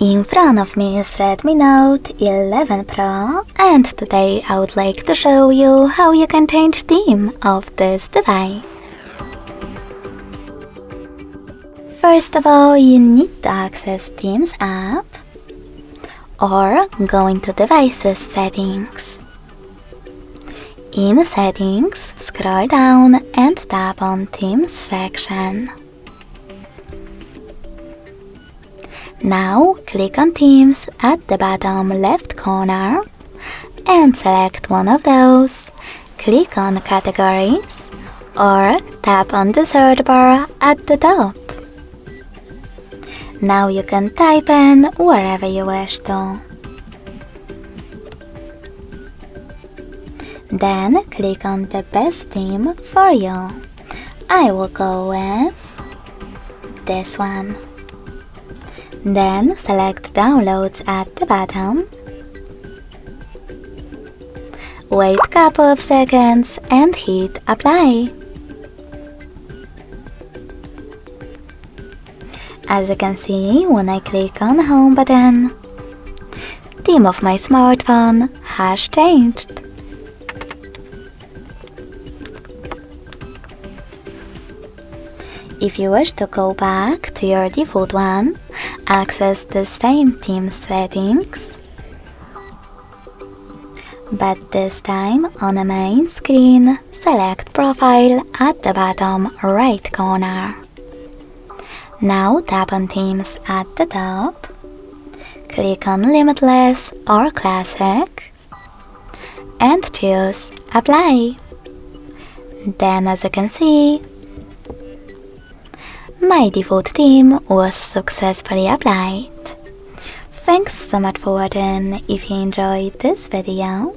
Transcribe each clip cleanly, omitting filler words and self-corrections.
In front of me is Redmi Note 11 Pro, and today I would like to show you how you can change theme of this device. First of all, you need to access Themes app or go into Devices settings. In Settings, scroll down and tap on Themes section. Now click on Themes at the bottom left corner and select one of those. Click on Categories or tap on the search bar at the top. Now you can type in wherever you wish to. Then click on the best theme for you. I will go with this one. Then select Downloads at the bottom. Wait a couple of seconds and hit Apply. As you can see, when I click on the Home button, theme of my smartphone has changed. If you wish to go back to your default one, access the same theme settings, but this time on the main screen, select Profile at the bottom right corner. Now tap on Themes at the top, click on Limitless or Classic, and choose Apply. Then, as you can see, my default theme was successfully applied. Thanks so much for watching. If you enjoyed this video,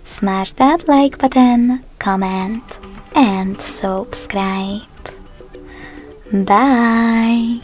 smash that like button, comment and subscribe. Bye!